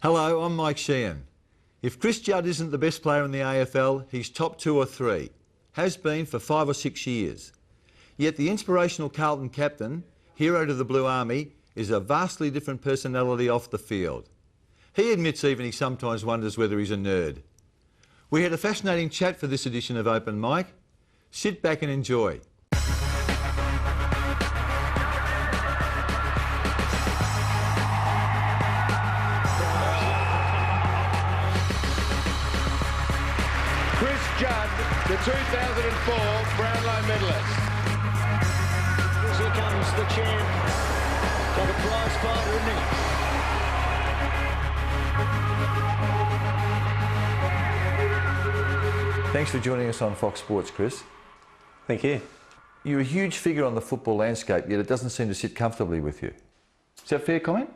Hello, I'm Mike Sheehan. If Chris Judd isn't the best player in the AFL, he's top 2 or 3. Has been for 5 or 6 years. Yet the inspirational Carlton captain, hero to the Blue Army, is a vastly different personality off the field. He admits even he sometimes wonders whether he's a nerd. We had a fascinating chat for this edition of Open Mic. Sit back and enjoy. Judd, the 2004 Brownlow medalist. Here comes the champ. Got a prize fighter, isn't he? Thanks for joining us on Fox Sports, Chris. Thank you. You're a huge figure on the football landscape, yet it doesn't seem to sit comfortably with you. Is that a fair comment?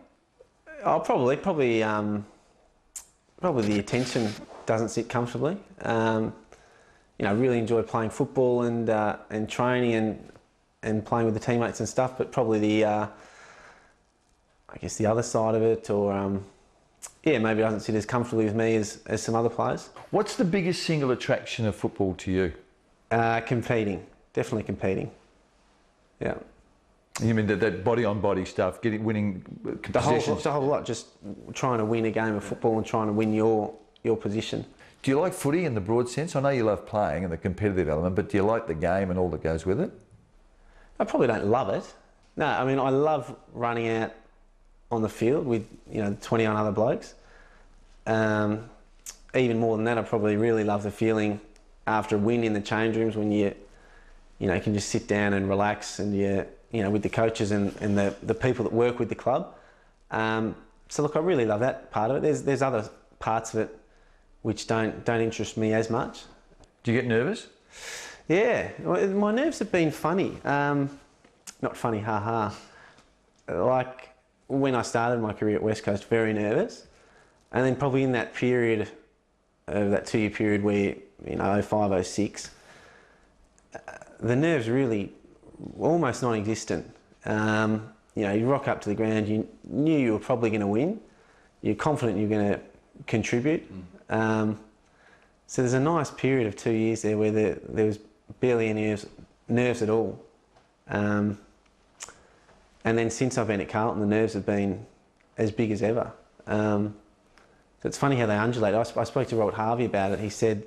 Oh, probably the attention doesn't sit comfortably. You know, I really enjoy playing football and training and playing with the teammates and stuff. But probably the other side of it, or maybe it doesn't sit as comfortably with me as some other players. What's the biggest single attraction of football to you? Competing, definitely competing. Yeah. You mean that body-on-body stuff, winning possessions? The whole lot, just trying to win a game of football and trying to win your position. Do you like footy in the broad sense? I know you love playing and the competitive element, but do you like the game and all that goes with it? I probably don't love it. No, I mean, I love running out on the field with, 20 other blokes. Even more than that, I probably really love the feeling after a win in the change rooms when you can just sit down and relax and with the coaches and the people that work with the club. So look, I really love that part of it. There's other parts of it which don't interest me as much. Do you get nervous? Yeah, my nerves have been funny. Not funny, ha. Like when I started my career at West Coast, very nervous. And then probably in that period, that 2-year period where, 05, 06, the nerves really almost non-existent. You rock up to the ground, you knew you were probably going to win. You're confident you're going to contribute. So there's a nice period of 2 years there where there was barely any nerves at all. And then since I've been at Carlton, the nerves have been as big as ever. So it's funny how they undulate. I spoke to Robert Harvey about it. He said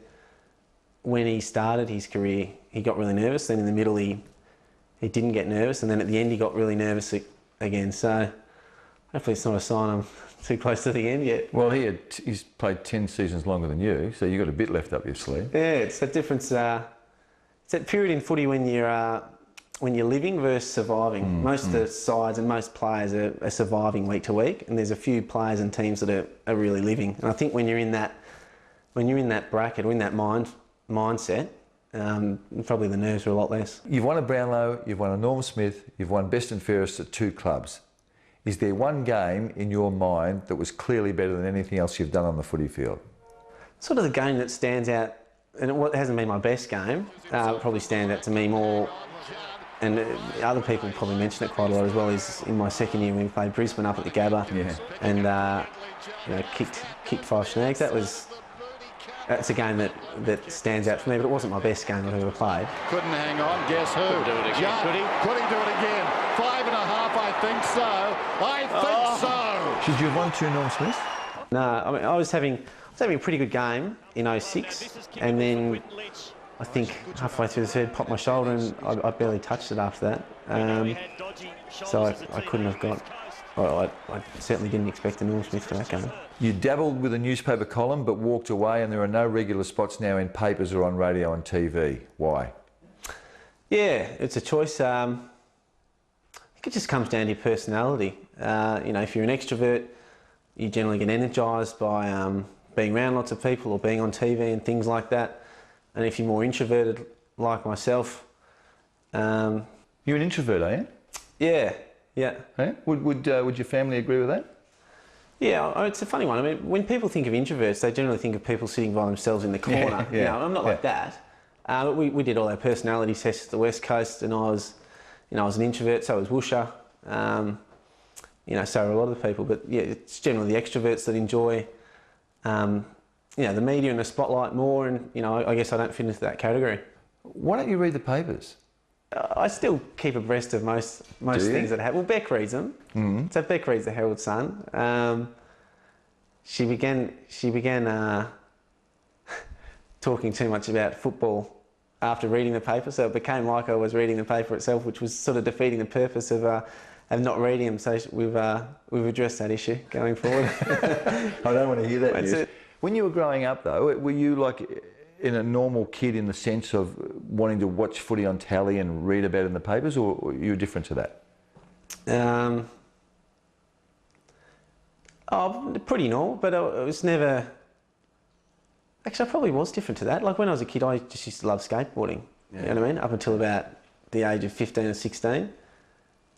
when he started his career, he got really nervous. Then in the middle, he didn't get nervous. And then at the end, he got really nervous again. So hopefully it's not a sign I'm too close to the end yet. Well, he's played 10 seasons longer than you, so you've got a bit left up your sleeve. Yeah, it's that difference. It's that period in footy when you're living versus surviving. Most of the sides and most players are surviving week to week, and there's a few players and teams that are really living. And I think when you're in that bracket or in that mindset, probably the nerves are a lot less. You've won a Brownlow, you've won a Norm Smith, you've won best and fairest at 2 clubs. Is there one game in your mind that was clearly better than anything else you've done on the footy field? Sort of the game that stands out, and it hasn't been my best game, probably stands out to me more, and other people probably mention it quite a lot as well, is in my second year when we played Brisbane up at the Gabba, and kicked 5 snags. That's a game that stands out for me, but it wasn't my best game I've ever played. Couldn't hang on. Guess who? Could do it again. Judd. Could he do it again? 5.5, I think so. I think so. Should you have won 2 Norm Smiths? No, I mean, I was having a pretty good game in 06, and then I think halfway through the third, popped my shoulder, and I barely touched it after that. So I couldn't have got. Well, I certainly didn't expect a Norm Smith for that game. You dabbled with a newspaper column but walked away, and there are no regular spots now in papers or on radio and TV. Why? Yeah, it's a choice. I think it just comes down to your personality. If you're an extrovert, you generally get energised by being around lots of people or being on TV and things like that. And if you're more introverted, like myself... You're an introvert, are you? Yeah. Hey? Would your family agree with that? Yeah, it's a funny one. I mean, when people think of introverts, they generally think of people sitting by themselves in the corner. Yeah. I'm not like that. But we did all our personality tests at the West Coast, and I was an introvert, so was Woosha. so are a lot of the people. But yeah, it's generally the extroverts that enjoy, the media and the spotlight more. And I guess I don't fit into that category. Why don't you read the papers? I still keep abreast of most things that happen. Well, Beck reads them. Mm-hmm. So Beck reads the Herald Sun. She began talking too much about football after reading the paper, so it became like I was reading the paper itself, which was sort of defeating the purpose of not reading them. So we've addressed that issue going forward. I don't want to hear that That's news. it. When you were growing up, though, were you like in a normal kid in the sense of wanting to watch footy on telly and read about it in the papers, or were you different to that? Pretty normal, but it was never... Actually, I probably was different to that. Like when I was a kid, I just used to love skateboarding. Yeah. You know what I mean? Up until about the age of 15 or 16.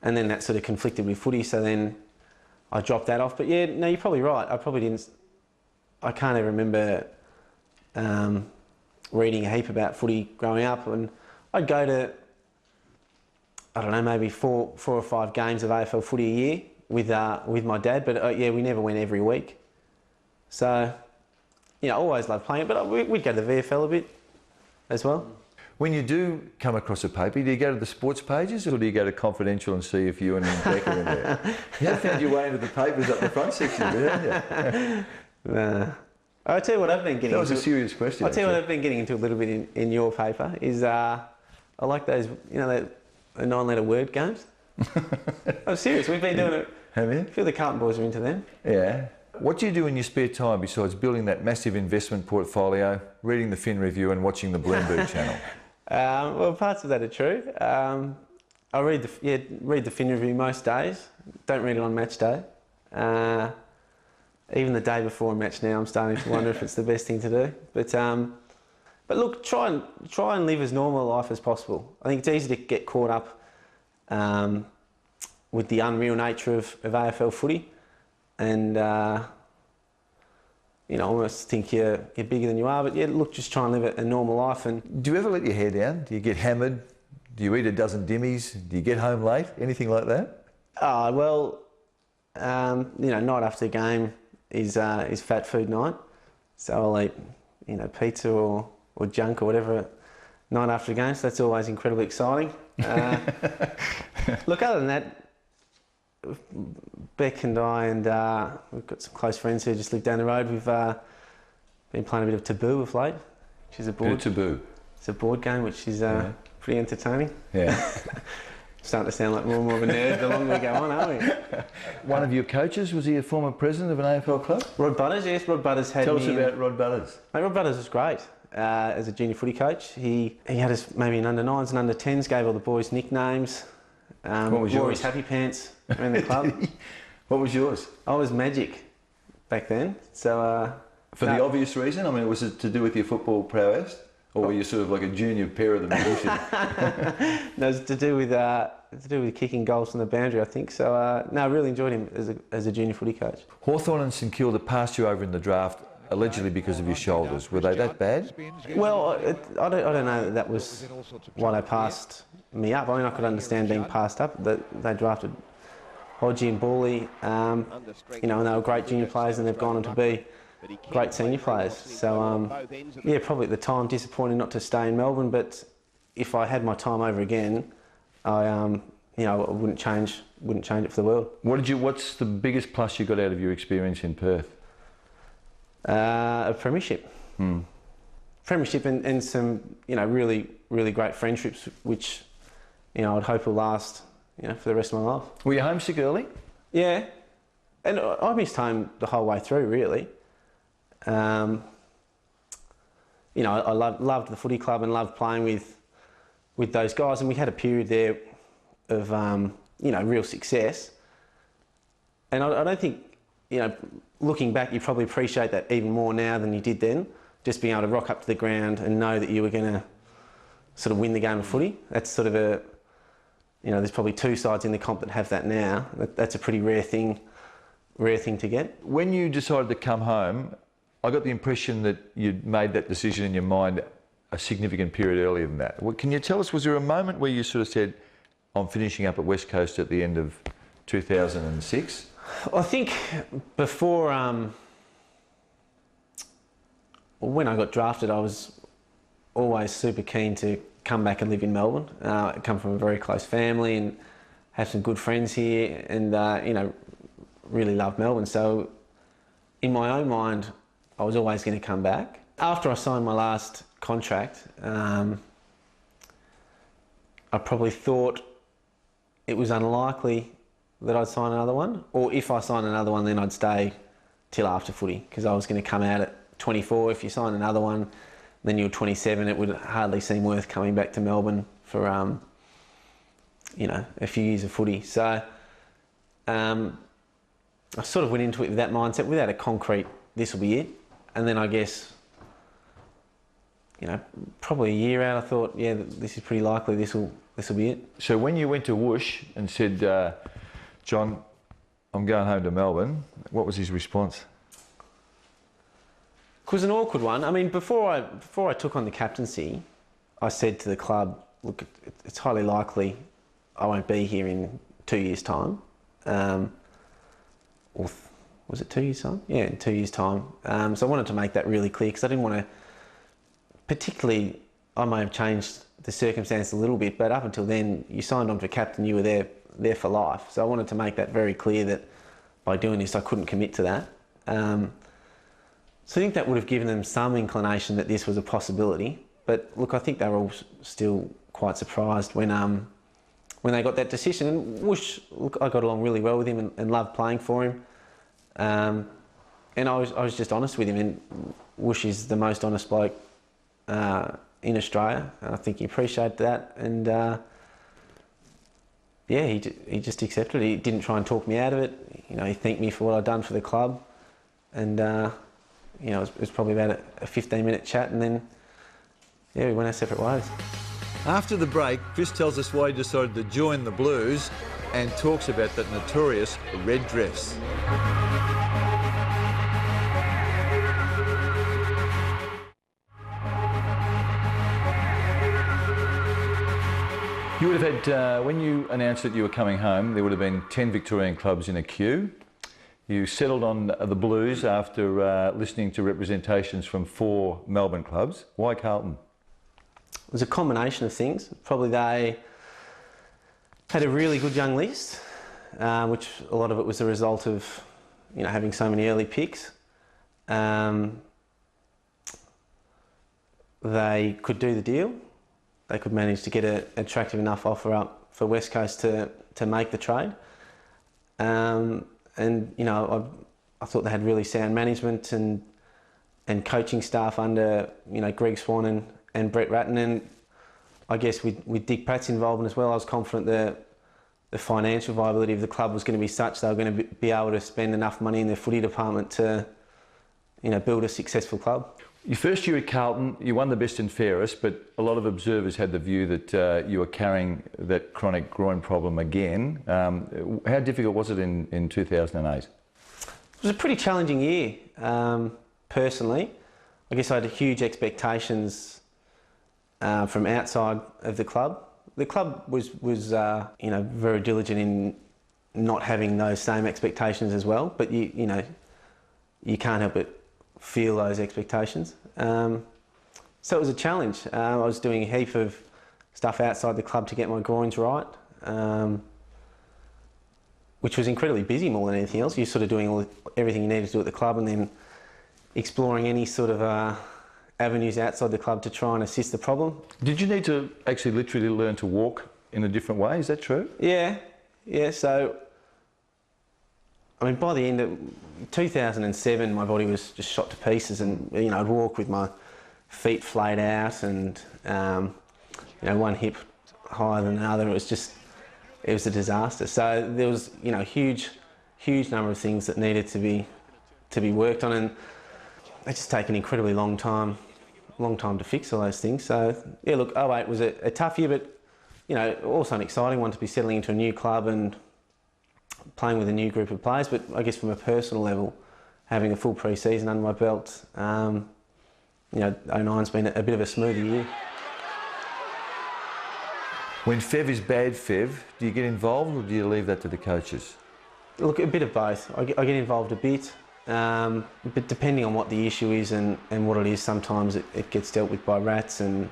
And then that sort of conflicted with footy, so then I dropped that off. But yeah, no, you're probably right. I can't even remember reading a heap about footy growing up. And I'd go to, I don't know, maybe four or five games of AFL footy a year with my dad. But we never went every week. So... I always loved playing it, but we'd go to the VFL a bit as well. When you do come across a paper, do you go to the sports pages or do you go to Confidential and see if you and Beck are in there? You have found your way into the papers up the front section, haven't you? I'll tell you what I've been getting into. That was a serious question. I'll tell you what I've been getting into a little bit in your paper is I like those, the 9-letter word games. I'm serious, we've been doing it. Have you? I feel the Carlton boys are into them. Yeah. What do you do in your spare time besides building that massive investment portfolio, reading the Fin Review and watching the Bloomberg channel? Well, parts of that are true. I read the Fin Review most days. Don't read it on match day. Even the day before a match now, I'm starting to wonder if it's the best thing to do. But look, try and live as normal a life as possible. I think it's easy to get caught up with the unreal nature of AFL footy. And, almost think you're bigger than you are. But yeah, look, just try and live a normal life. And do you ever let your hair down? Do you get hammered? Do you eat a dozen dimmies? Do you get home late? Anything like that? Night after the game is fat food night. So I'll eat, pizza or junk or whatever night after the game. So that's always incredibly exciting. Look, other than that, Beck and I and we've got some close friends who just live down the road. We've been playing a bit of Taboo of late, which is a board. Taboo. It's a board game which is pretty entertaining. Yeah. Starting to sound like more and more of a nerd the longer we go on, aren't we? One of your coaches, was he a former president of an AFL club? Rod Butters, yes. Rod Butters had Tell us about Rod Butters. Mate, Rod Butters was great as a junior footy coach. He had us maybe in under 9s and under 10s, gave all the boys nicknames. What was wore yours? his happy pants around the club. What was yours? I was Magic back then. So for the obvious reason? I mean, was it to do with your football prowess? Or were you sort of like a junior pair of the magician? No, it was to do with kicking goals from the boundary, I think. So I really enjoyed him as a junior footy coach. Hawthorn and St Kilda passed you over in the draft allegedly because of your shoulders. Were they that bad? Well, I don't know that was why they passed me up. I mean, I could understand being passed up. They drafted Hodgie and Bawley, and they were great junior players, and they've gone on to be great senior players. So, probably at the time disappointed not to stay in Melbourne. But if I had my time over again, I wouldn't change it for the world. What's the biggest plus you got out of your experience in Perth? A premiership. Premiership and some, really, really great friendships, which, I'd hope will last, for the rest of my life. Were you homesick early? Yeah. And I missed home the whole way through, really. I loved the footy club and loved playing with those guys. And we had a period there of, real success. And I don't think, looking back, you probably appreciate that even more now than you did then. Just being able to rock up to the ground and know that you were going to sort of win the game of footy. That's sort of there's probably two sides in the comp that have that now. That's a pretty rare thing to get. When you decided to come home, I got the impression that you'd made that decision in your mind a significant period earlier than that. Can you tell us, was there a moment where you sort of said, I'm finishing up at West Coast at the end of 2006? I think before, when I got drafted, I was always super keen to come back and live in Melbourne. I come from a very close family and have some good friends here, and you know, really love Melbourne. So in my own mind, I was always going to come back. After I signed my last contract, I probably thought it was unlikely that I'd sign another one, or if I signed another one, then I'd stay till after footy, because I was going to come out at 24. If you sign another one, then you're 27. It would hardly seem worth coming back to Melbourne for you know, a few years of footy. So I sort of went into it with that mindset, without a concrete, this will be it. And then I guess, you know, probably a year out, I thought, yeah, this is pretty likely this will be it. So when you went to Whoosh and said, John, I'm going home to Melbourne, what was his response? It was an awkward one. I mean, before I took on the captaincy, I said to the club, look, it's highly likely I won't be here in 2 years' time. Or was it 2 years' time? Yeah, in 2 years' time. So I wanted to make that really clear, because I didn't want to, particularly, I may have changed the circumstance a little bit, but up until then, you signed on for captain, you were there for life. So I wanted to make that very clear that by doing this, I couldn't commit to that. So I think that would have given them some inclination that this was a possibility. But look, I think they were all still quite surprised when they got that decision. And Whoosh, look, I got along really well with him and loved playing for him. And I was just honest with him. And Whoosh is the most honest bloke in Australia. And I think he appreciated that. And yeah, he just accepted it. He didn't try and talk me out of it. You know, he thanked me for what I'd done for the club. And you know, it was probably about a 15-minute chat, and then yeah, we went our separate ways. After the break, Chris tells us why he decided to join the Blues and talks about that notorious red dress. You would have had, when you announced that you were coming home, there would have been 10 Victorian clubs in a queue. You settled on the Blues after listening to representations from 4 Melbourne clubs. Why Carlton? It was a combination of things. Probably they had a really good young list, which a lot of it was a result of, you know, having so many early picks. They could do the deal. They could manage to get an attractive enough offer up for West Coast to make the trade. And you know, I thought they had really sound management and coaching staff under, you know, Greg Swan and Brett Ratton, and I guess with Dick Pratt's involvement as well, I was confident that the financial viability of the club was going to be such they were going to be able to spend enough money in their footy department to, you know, build a successful club. Your first year at Carlton, you won the best and fairest, but a lot of observers had the view that you were carrying that chronic groin problem again. How difficult was it in 2008? It was a pretty challenging year, personally. I guess I had huge expectations from outside of the club. The club was you know, very diligent in not having those same expectations as well, but you know, you can't help but feel those expectations. So it was a challenge. I was doing a heap of stuff outside the club to get my groins right, which was incredibly busy more than anything else. You're sort of doing everything you needed to do at the club and then exploring any sort of avenues outside the club to try and assist the problem. Did you need to actually literally learn to walk in a different way? Is that true? Yeah. So, I mean, by the end of 2007, my body was just shot to pieces, and you know, I'd walk with my feet flayed out, and you know, one hip higher than another. It was a disaster. So there was, you know, a huge number of things that needed to be worked on, and they just take an incredibly long time to fix all those things. So yeah, look, 2008 was a tough year, but you know, also an exciting one to be settling into a new club and playing with a new group of players. But I guess from a personal level, having a full pre-season under my belt, you know, 2009's been a bit of a smoother year. When Fev is bad Fev, do you get involved or do you leave that to the coaches? Look, a bit of both. I get involved a bit, but depending on what the issue is and what it is, sometimes it gets dealt with by Rats and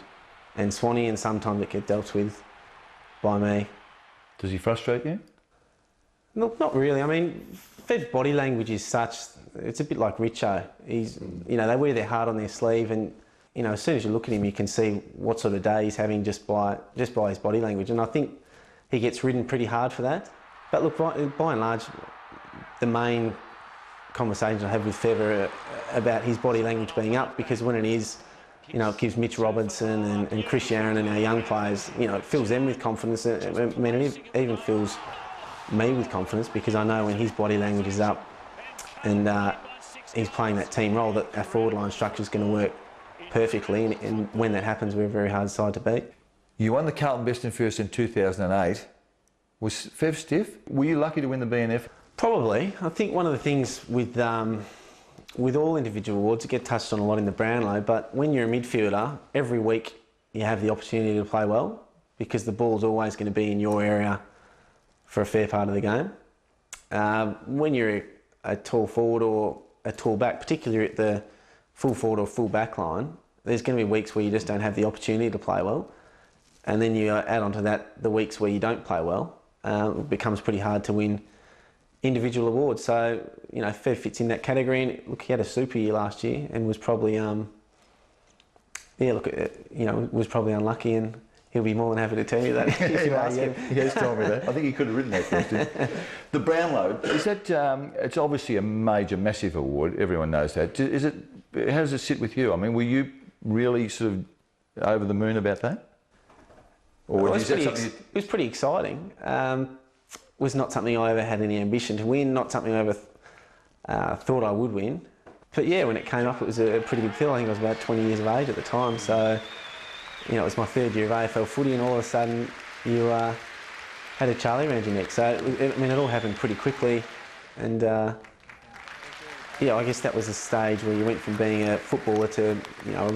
Swanee, and sometimes it gets dealt with by me. Does he frustrate you? Look, not really. I mean, Fev's body language is such, it's a bit like Richo. They wear their heart on their sleeve, and, as soon as you look at him, you can see what sort of day he's having just by his body language. And I think he gets ridden pretty hard for that. But look, by and large, the main conversations I have with Fev are about his body language being up, because when it is, it gives Mitch Robinson and Chris Yaron and our young players, it fills them with confidence. I mean, it even fills me with confidence, because I know when his body language is up and he's playing that team role, that our forward line structure is going to work perfectly, and when that happens, we're a very hard side to beat. You won the Carlton Best and Fairest in 2008. Was Fev stiff? Were you lucky to win the BNF? Probably. I think one of the things with all individual awards, it gets touched on a lot in the Brownlow, but when you're a midfielder, every week you have the opportunity to play well, because the ball's always going to be in your area for a fair part of the game. When you're a tall forward or a tall back, particularly at the full forward or full back line, there's going to be weeks where you just don't have the opportunity to play well. And then you add onto that the weeks where you don't play well. It becomes pretty hard to win individual awards. So, Fev fits in that category. And look, he had a super year last year and was probably, was probably unlucky, and he'll be more than happy to tell you that if you ask him. He has told me that. I think he could have written that question. The Brownlow, is that, it's obviously a major, massive award. Everyone knows that. How does it sit with you? I mean, were you really sort of over the moon about that? Or well, it was pretty exciting. Was not something I ever had any ambition to win, not something I ever thought I would win. But yeah, when it came up, it was a pretty big deal. I think I was about 20 years of age at the time. So, it was my third year of AFL footy, and all of a sudden you had a Charlie around your neck. So, it all happened pretty quickly. And I guess that was a stage where you went from being a footballer to,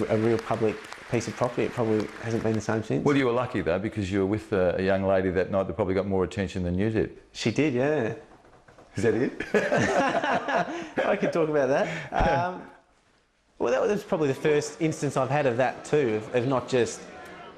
a real public piece of property. It probably hasn't been the same since. Well, you were lucky though, because you were with a young lady that night that probably got more attention than you did. She did, yeah. Is that it? I could talk about that. Well, that was probably the first instance I've had of that too, of not just,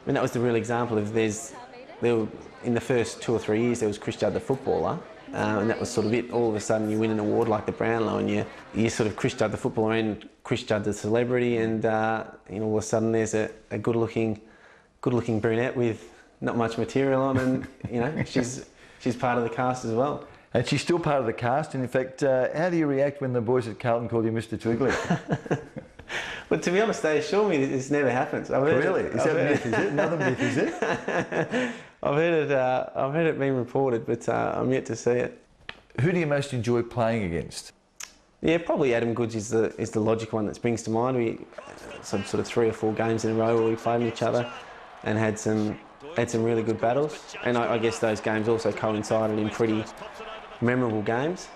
that was the real example of in the first 2 or 3 years there was Chris Judd the footballer, and that was sort of it. All of a sudden you win an award like the Brownlow, and you're sort of Chris Judd the footballer and Chris Judd the celebrity, and all of a sudden there's a good-looking brunette with not much material on, and she's part of the cast as well. And she's still part of the cast. And in fact, how do you react when the boys at Carlton call you Mr. Twigley? Well, to be honest, they assure me that this never happens. Really? Is that a myth? Is it another myth? Is it? I've heard it being reported, but I'm yet to see it. Who do you most enjoy playing against? Yeah, probably Adam Goods is the logical one that springs to mind. We some sort of 3 or 4 games in a row where we played each other and had some really good battles. And I guess those games also coincided in pretty memorable games.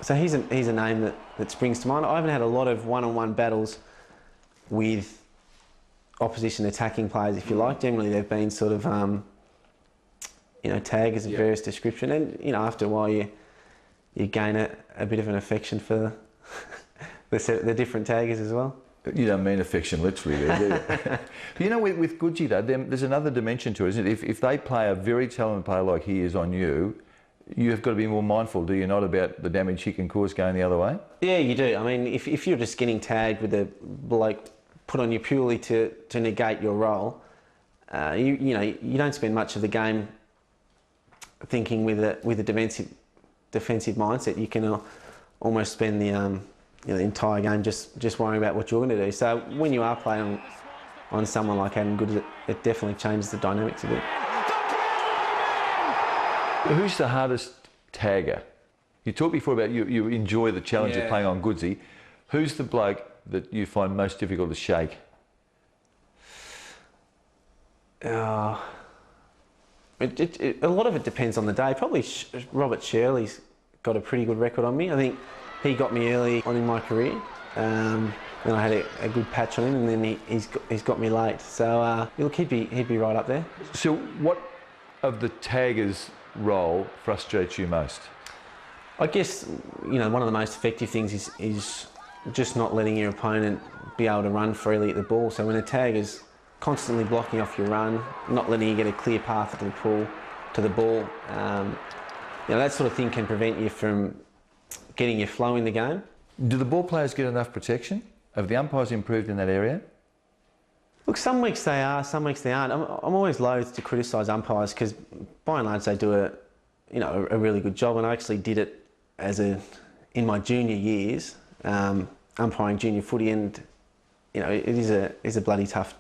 So he's a name that springs to mind. I haven't had a lot of one-on-one battles with opposition attacking players, if you like. Generally, they've been sort of taggers of various description, and after a while you gain a bit of an affection for the different taggers as well. You don't mean affection literally there, do you? With Goodsy though, there's another dimension to it, isn't it? If they play a very talented player like he is on you, you've got to be more mindful, do you not, about the damage he can cause going the other way? Yeah, you do. I mean, if you're just getting tagged with a bloke put on you purely to negate your role, you don't spend much of the game thinking with a defensive mindset. You can almost spend the entire game just worrying about what you're going to do. So when you are playing on someone like Adam Goods, it definitely changes the dynamics a bit. Who's the hardest tagger? You talked before about you enjoy the challenge of playing on Goodsy. Who's the bloke that you find most difficult to shake? A lot of it depends on the day. Probably Robert Shirley's got a pretty good record on me. I think he got me early on in my career. Then I had a good patch on him, and then he's got me late. So look, he'd be right up there. So what of the taggers role frustrates you most? I guess, you know, one of the most effective things is just not letting your opponent be able to run freely at the ball. So when a tag is constantly blocking off your run, not letting you get a clear path to the ball, you know, that sort of thing can prevent you from getting your flow in the game. Do the ball players get enough protection? Have the umpires improved in that area? Look, some weeks they are, some weeks they aren't. I'm always loath to criticise umpires because by and large they do a really good job, and I actually did it in my junior years, umpiring junior footy, and you know, it is a bloody tough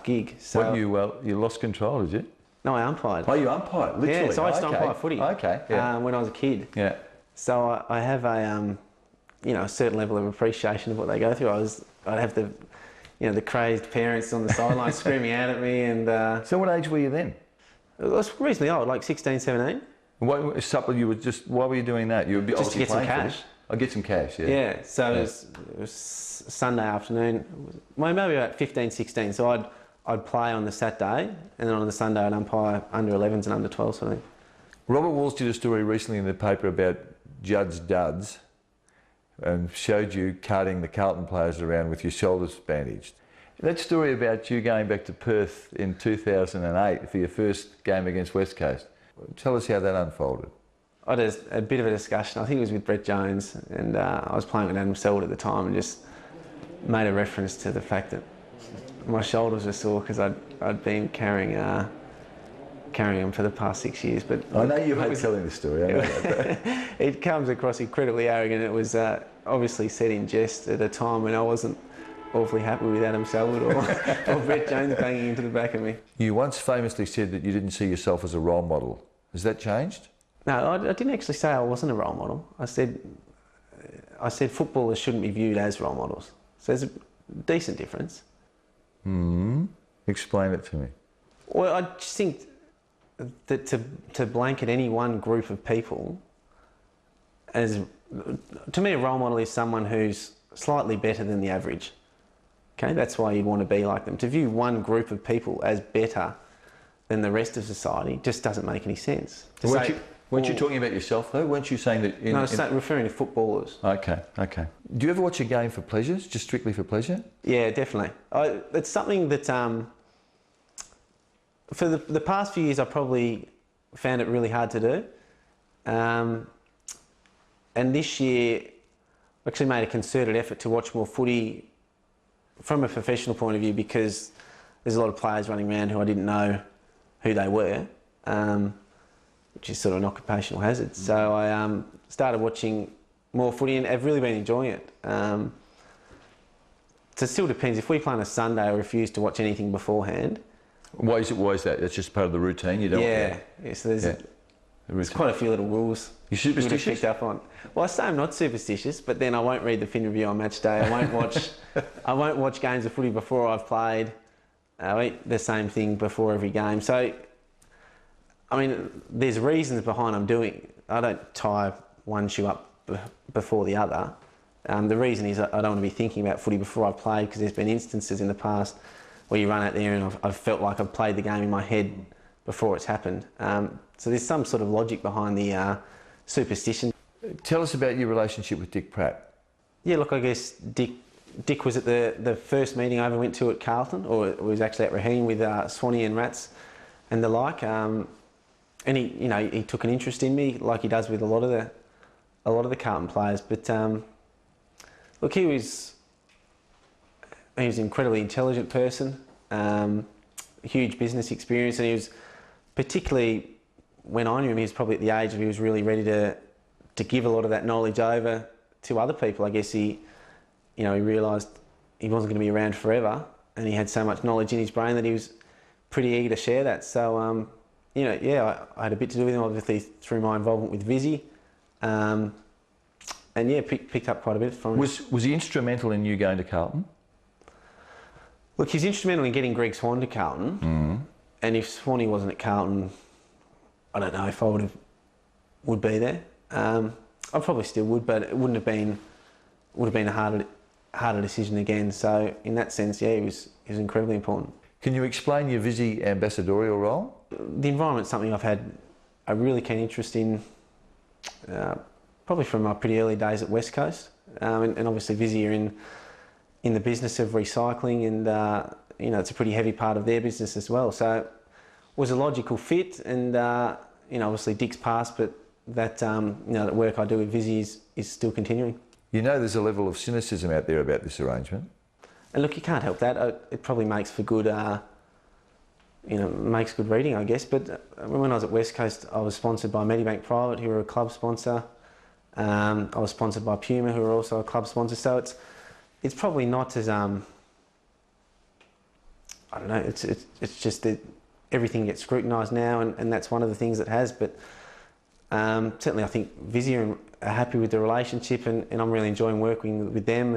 gig. So You lost control, did you? No, I umpired. Oh, you umpired, literally? Yeah, so I used to umpire footy. Okay, yeah. When I was a kid. Yeah. So I have a certain level of appreciation of what they go through. I'd have the crazed parents on the sideline screaming out at me, and. So what age were you then? I was reasonably old, like 16, 17. Why were you doing that? You were Just to get some cash. I'll get some cash, yeah. Yeah, so yeah. It was Sunday afternoon, maybe about 15, 16. So I'd play on the Saturday, and then on the Sunday I'd umpire under 11s and under 12s, I think. Robert Walls did a story recently in the paper about Judd's duds and showed you carting the Carlton players around with your shoulders bandaged. That story about you going back to Perth in 2008 for your first game against West Coast, tell us how that unfolded. I had a bit of a discussion, I think it was with Brett Jones, and I was playing with Adam Selwood at the time, and just made a reference to the fact that my shoulders were sore because I'd been carrying them for the past 6 years. But I know you hate telling the story, I know that. It comes across incredibly arrogant. It was obviously said in jest at a time when I wasn't awfully happy with Adam Selwood or Brett Jones banging into the back of me. You once famously said that you didn't see yourself as a role model. Has that changed? No, I didn't actually say I wasn't a role model. I said footballers shouldn't be viewed as role models. So there's a decent difference. Explain it to me. Well, I just think that to blanket any one group of people as, to me, a role model is someone who's slightly better than the average. Okay, that's why you'd want to be like them. To view one group of people as better than the rest of society just doesn't make any sense. Weren't you talking about yourself though? Weren't you saying that? No, I was referring to footballers. Okay. Do you ever watch a game for pleasure, just strictly for pleasure? Yeah, definitely. It's something that for the past few years I probably found it really hard to do. And this year I actually made a concerted effort to watch more footy from a professional point of view, because there's a lot of players running around who I didn't know who they were, which is sort of an occupational hazard. So I started watching more footy and I've really been enjoying it. So it still depends. If we play on a Sunday, I refuse to watch anything beforehand. Why is that? That's just part of the routine. You don't. Yeah. So there's quite a few little rules. You superstitious? Picked up on. Well, I say I'm not superstitious, but then I won't read the fin review on match day. I won't watch games of footy before I've played. I eat the same thing before every game. So, I mean, there's reasons behind I'm doing. I don't tie one shoe up before the other. The reason is I don't want to be thinking about footy before I've played, because there's been instances in the past where you run out there and I've felt like I've played the game in my head before it's happened. So there's some sort of logic behind the superstition. Tell us about your relationship with Dick Pratt. Yeah, look, I guess Dick was at the first meeting I ever went to at Carlton, or it was actually at Raheem with Swanee and Rats and the like. And he took an interest in me, like he does with a lot of the Carlton players. But look, he was an incredibly intelligent person, huge business experience, and he was, particularly when I knew him, he was probably at the age of he was really ready to give a lot of that knowledge over to other people. I guess he realised he wasn't going to be around forever, and he had so much knowledge in his brain that he was pretty eager to share that. So, I had a bit to do with him, obviously, through my involvement with Vizzy. And picked up quite a bit from him. Was he instrumental in you going to Carlton? Look, he's instrumental in getting Greg Swan to Carlton. And if Swanee wasn't at Carlton, I don't know if I would be there. I probably still would, but it would have been a harder decision again. So in that sense, yeah, he was incredibly important. Can you explain your Vizzy ambassadorial role? The environment's something I've had a really keen interest in, probably from my pretty early days at West Coast, and obviously Visy are in the business of recycling, and you know, it's a pretty heavy part of their business as well. So it was a logical fit, and you know, obviously Dick's passed, but that you know, that work I do with Visy is still continuing. You know there's a level of cynicism out there about this arrangement. And look, you can't help that. It probably makes for good, you know, makes good reading, I guess. But when I was at West Coast, I was sponsored by Medibank Private, who were a club sponsor. I was sponsored by Puma, who were also a club sponsor. So it's probably not as I don't know. It's just that everything gets scrutinised now, and that's one of the things it has. But certainly, I think Visy are happy with the relationship, and I'm really enjoying working with them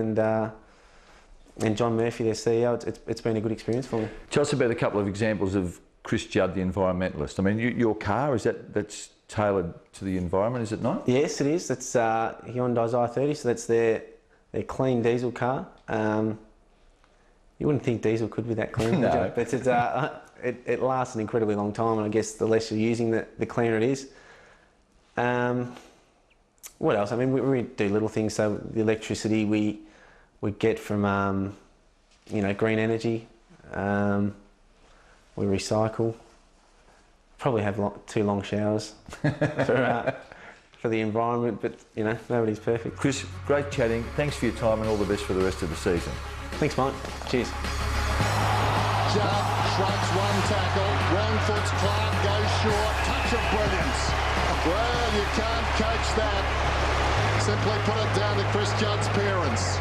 and John Murphy, their CEO. It's been a good experience for me. Tell us about a couple of examples of Chris Judd, the environmentalist. I mean, your car, that's tailored to the environment, is it not? Yes, it is. That's Hyundai's i30, so that's their clean diesel car. You wouldn't think diesel could be that clean, No. but it lasts an incredibly long time, and I guess the less you're using, the cleaner it is. What else? I mean, we do little things. So the electricity we get from you know, green energy. We recycle. Probably have 2 long showers for the environment, but you know, nobody's perfect. Chris, great chatting. Thanks for your time, and all the best for the rest of the season. Thanks, Mike. Cheers. Judd shrugs one tackle. Wrong foot's Clark goes short. Touch of brilliance. Well, you can't coach that. Simply put it down to Chris Judd's parents.